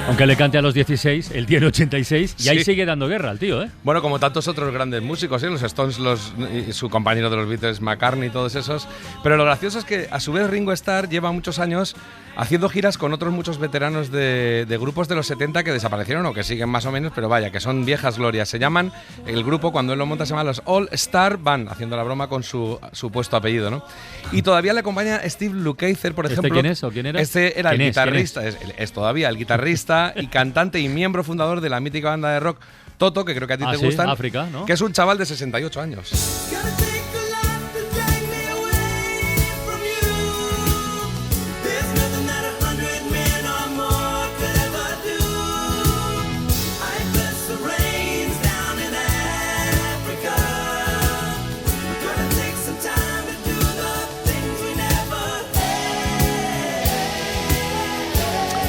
Aunque le cante a los 16, él tiene 86 y ahí sigue dando guerra al tío, ¿eh? Bueno, como tantos otros grandes músicos, los Stones, su compañero de los Beatles, McCartney, todos esos. Pero lo gracioso es que, a su vez, Ringo Starr lleva muchos años haciendo giras con otros muchos veteranos de grupos de los 70 que desaparecieron o que siguen más o menos, pero vaya, que son viejas glorias. Se llaman, el grupo cuando él lo monta se llama los All Star Band, haciendo la broma con su supuesto apellido, ¿no? Y todavía le acompaña Steve Lukather, por ejemplo. ¿Quién es o quién era? Este era el guitarrista, es todavía el guitarrista y cantante y miembro fundador de la mítica banda de rock Toto, que creo que a ti te gustan, África, ¿no? Que es un chaval de 68 años.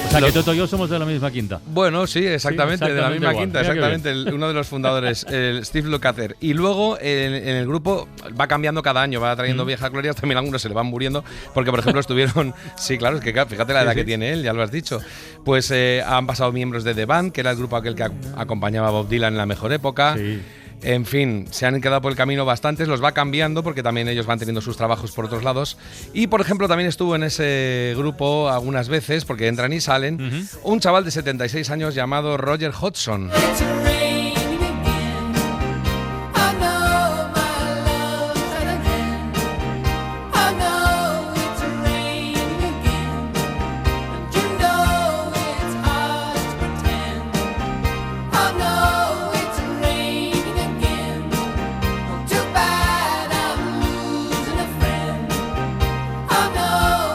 O sea, que Toto y yo somos de la misma quinta. Bueno, sí, exactamente, de la misma igual. quinta, exactamente. Uno de los fundadores, el Steve Lukather. Y luego en el grupo va cambiando cada año, va trayendo viejas glorias, también algunos se le van muriendo, porque por ejemplo estuvieron, sí, claro, es que fíjate la edad que tiene él, ya lo has dicho. Pues han pasado miembros de The Band, que era el grupo aquel que acompañaba a Bob Dylan en la mejor época. Sí. En fin, se han quedado por el camino bastantes, los va cambiando porque también ellos van teniendo sus trabajos por otros lados. Y por ejemplo también estuvo en ese grupo algunas veces, porque entran y salen, un chaval de 76 años llamado Roger Hodgson.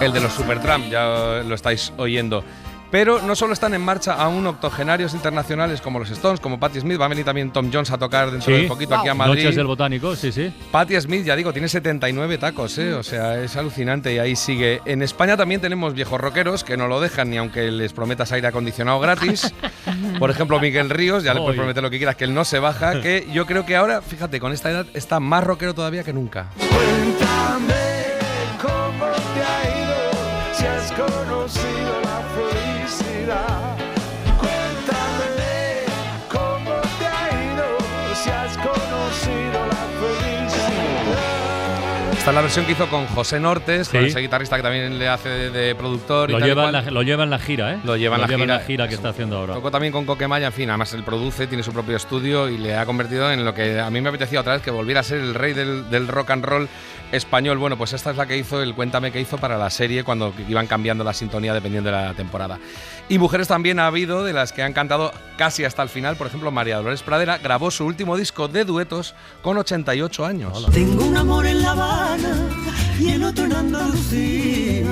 El de los Supertramp, ya lo estáis oyendo. Pero no solo están en marcha aún octogenarios internacionales como los Stones, como Patti Smith, va a venir también Tom Jones a tocar dentro de poquito aquí a Madrid. Noches del Botánico, sí, sí. Patti Smith, ya digo, tiene 79 tacos, o sea, es alucinante y ahí sigue. En España también tenemos viejos rockeros que no lo dejan ni aunque les prometas aire acondicionado gratis. Por ejemplo, Miguel Ríos, ya le puedes prometer lo que quieras, que él no se baja, que yo creo que ahora, fíjate, con esta edad está más rockero todavía que nunca. Cuéntame cómo te ha ido, si has conocido la felicidad. Cuéntame cómo te ha ido, si has conocido la felicidad. Esta es la versión que hizo con José Nortes, con ese guitarrista que también le hace de productor. Lo lleva en la gira, ¿eh? Lo lleva en la gira que está haciendo ahora. Tocó también con Coquemaya, en fin, además él produce, tiene su propio estudio y le ha convertido en lo que a mí me apetecía otra vez, que volviera a ser el rey del rock and roll español. Bueno, pues esta es la que hizo, el Cuéntame que hizo para la serie cuando iban cambiando la sintonía dependiendo de la temporada. Y mujeres también ha habido, de las que han cantado casi hasta el final. Por ejemplo, María Dolores Pradera grabó su último disco de duetos con 88 años. Hola. Tengo un amor en La Habana y el otro en Andalucía.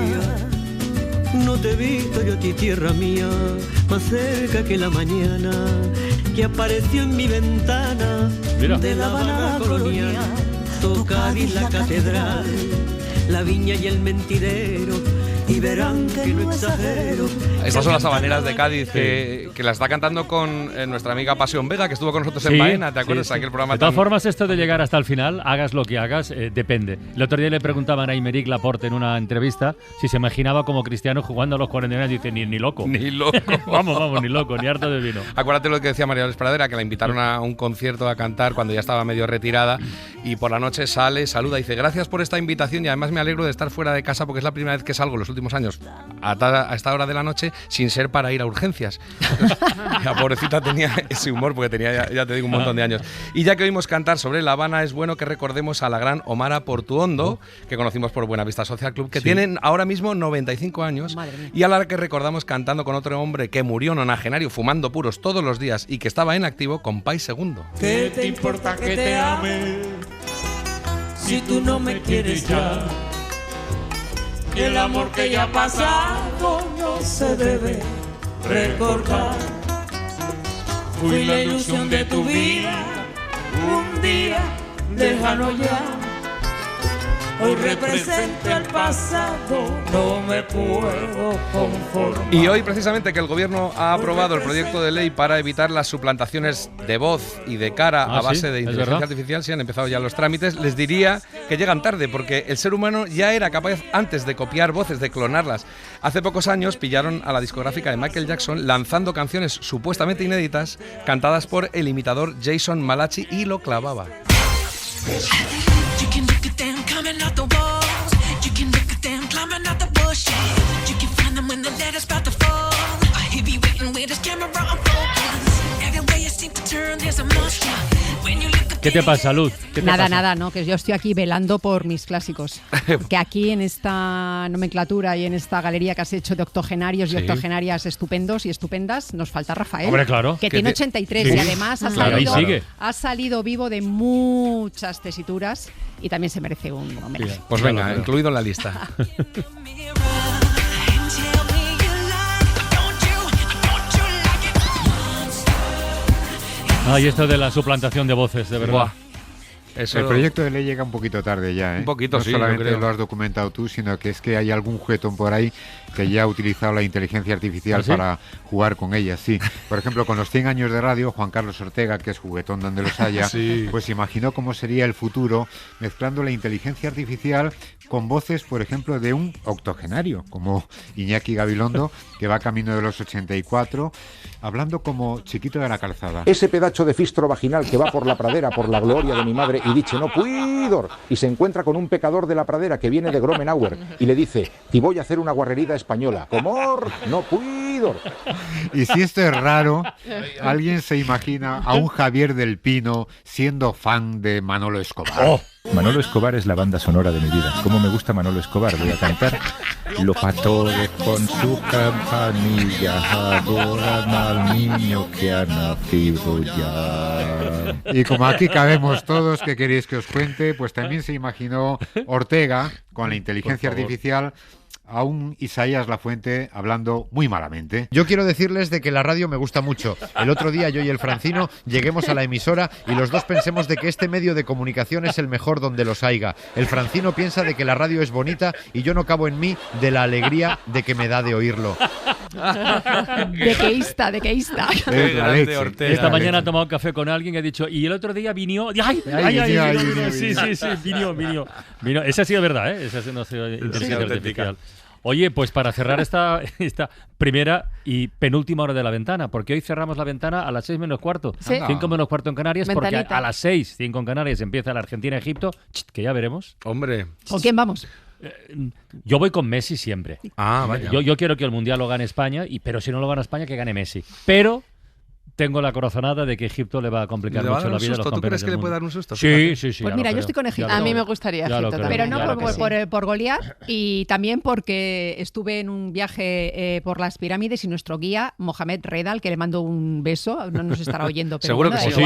No te he visto yo a ti, tierra mía, más cerca que la mañana que apareció en mi ventana. Mira. De La Habana colonial, Cádiz, la catedral, la viña y el mentidero, y verán que no exagero. Estas son las habaneras de Cádiz que la está cantando con nuestra amiga Pasión Vega, que estuvo con nosotros en Baena, ¿te acuerdas? Aquel programa. De todas formas, esto de llegar hasta el final, hagas lo que hagas, depende. El otro día le preguntaban a Aymeric Laporte en una entrevista si se imaginaba como Cristiano jugando a los 40 años y dice, ni loco. Ni loco. vamos, ni loco, ni harto de vino. Acuérdate lo que decía María Dolores Pradera, que la invitaron a un concierto a cantar cuando ya estaba medio retirada y por la noche sale, saluda y dice, gracias por esta invitación y además me alegro de estar fuera de casa porque es la primera vez que salgo los últimos años a esta hora de la noche sin ser para ir a urgencias. La pobrecita tenía ese humor porque tenía, ya te digo, un montón de años. Y ya que oímos cantar sobre La Habana, es bueno que recordemos a la gran Omara Portuondo, que conocimos por Buenavista Social Club, que tienen ahora mismo 95 años y a la que recordamos cantando con otro hombre que murió nonagenario fumando puros todos los días y que estaba en activo con Pai Segundo. ¿Qué te importa que te ame si tú no me quieres ya? El amor que ya ha pasado no se debe recordar. Fui la ilusión de tu vida, un día lejano ya. Hoy represento el pasado, no me puedo conformar. Y hoy precisamente que el gobierno ha aprobado el proyecto de ley para evitar las suplantaciones de voz y de cara a base de inteligencia artificial, si han empezado ya los trámites, les diría que llegan tarde porque el ser humano ya era capaz antes de copiar voces, de clonarlas. Hace pocos años pillaron a la discográfica de Michael Jackson lanzando canciones supuestamente inéditas cantadas por el imitador Jason Malachi y lo clavaba. ¿Qué te pasa, Luz? ¿Qué te Nada, no, que yo estoy aquí velando por mis clásicos. Que aquí en esta nomenclatura y en esta galería que has hecho de octogenarios y octogenarias estupendos y estupendas, nos falta Rafael. Hombre, claro. Que tiene 83 y además ha salido vivo de muchas tesituras y también se merece un homenaje. Pues venga, incluido en la lista. Ay, esto de la suplantación de voces, de verdad. Buah. Eso... El proyecto de ley llega un poquito tarde ya, ¿eh? Un poquito, no sí. No solamente lo has documentado tú, sino que es que hay algún juguetón por ahí que ya ha utilizado la inteligencia artificial para jugar con ella, sí. Por ejemplo, con los 100 años de radio, Juan Carlos Ortega, que es juguetón donde los haya, pues imaginó cómo sería el futuro mezclando la inteligencia artificial con voces, por ejemplo, de un octogenario, como Iñaki Gabilondo, que va camino de los 84, hablando como Chiquito de la Calzada. Ese pedacho de fistro vaginal que va por la pradera, por la gloria de mi madre, y dice, no puidor, y se encuentra con un pecador de la pradera que viene de Gromenauer, y le dice, te voy a hacer una guarrerida española, comor, no puidor. Y si esto es raro, alguien se imagina a un Javier del Pino siendo fan de Manolo Escobar. ¡Oh! Manolo Escobar es la banda sonora de mi vida. ¿Cómo me gusta Manolo Escobar? Voy a cantar. Los pastores con su campanilla adoran al niño que ha nacido ya. Y como aquí cabemos todos, ¿qué queréis que os cuente? Pues también se imaginó Ortega, con la inteligencia artificial, a un Isaías Lafuente hablando muy malamente. Yo quiero decirles de que la radio me gusta mucho. El otro día yo y el Francino lleguemos a la emisora y los dos pensemos de que este medio de comunicación es el mejor donde los haiga. El Francino piensa de que la radio es bonita y yo no cabo en mí de la alegría de que me da de oírlo. Dequeísta. Esta mañana he tomado un café con alguien y ha dicho, y el otro día vino... ¡Ay! Sí, vino. Esa ha sido verdad, ¿eh? Esa no ha sido inteligencia artificial. Oye, pues para cerrar esta primera y penúltima hora de La Ventana, porque hoy cerramos La Ventana a las 6 menos cuarto, 5 menos cuarto en Canarias, Ventanita. Porque a las 6, 5 en Canarias empieza la Argentina-Egipto, que ya veremos. Hombre. ¿Con quién vamos? Yo voy con Messi siempre. Vaya. Yo quiero que el Mundial lo gane España, pero si no lo gana España, que gane Messi. Pero tengo la corazonada de que Egipto le va a complicar mucho la vida a los campeones del mundo. ¿Tú crees que le puede dar un susto? Sí. Pues mira, yo estoy con Egipto. A mí me gustaría Egipto también. Pero no por Goliat, y también porque estuve en un viaje por las pirámides y nuestro guía, Mohamed Redal, que le mando un beso, no nos estará oyendo, pero seguro bueno, que sí.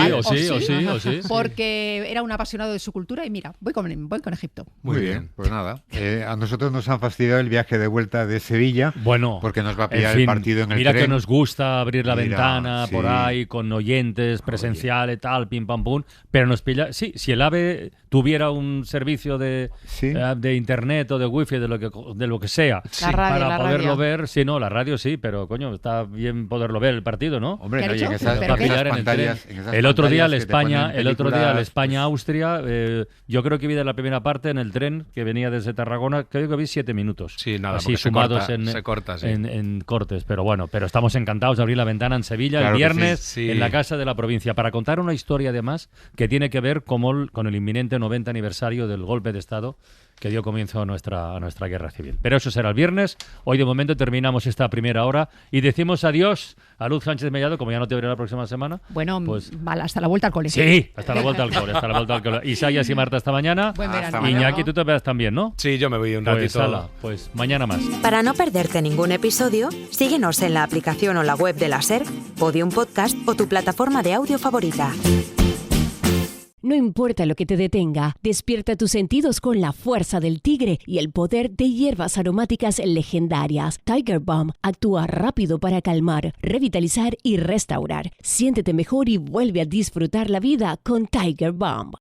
O sí. Porque era un apasionado de su cultura y mira, voy con Egipto. Muy bien, pues nada. A nosotros nos han fastidiado el viaje de vuelta de Sevilla, porque nos va a pillar el partido en el tren. Mira que nos gusta abrir la ventana por ahí con oyentes, presencial y tal, pim pam pum, pero nos pilla. Sí, si el AVE tuviera un servicio de internet o de wifi, de lo que sea, para poderlo ver, la radio sí, pero coño, está bien poderlo ver el partido, ¿no? Hombre, no, y en esas pantallas, el otro día el España-Austria, yo creo que vi de la primera parte en el tren que venía desde Tarragona, creo que vi 7 minutos. Sí, nada, así sumados en cortes, pero bueno, pero estamos encantados de abrir la ventana en Sevilla el viernes en la Casa de la Provincia para contar una historia además que tiene que ver con el inminente 90 aniversario del golpe de Estado que dio comienzo a nuestra guerra civil. Pero eso será el viernes. Hoy de momento terminamos esta primera hora y decimos adiós a Luz Sánchez Mellado, como ya no te veré la próxima semana. Bueno, hasta la vuelta al cole. Sí, hasta la vuelta al cole. Isaías y Marta hasta mañana. Buen verano. Iñaki, tú te veas también, ¿no? Sí, yo me voy un ratito. Pues mañana más. Para no perderte ningún episodio, síguenos en la aplicación o la web de la SER, Podium Podcast o tu plataforma de audio favorita. No importa lo que te detenga, despierta tus sentidos con la fuerza del tigre y el poder de hierbas aromáticas legendarias. Tiger Balm actúa rápido para calmar, revitalizar y restaurar. Siéntete mejor y vuelve a disfrutar la vida con Tiger Balm.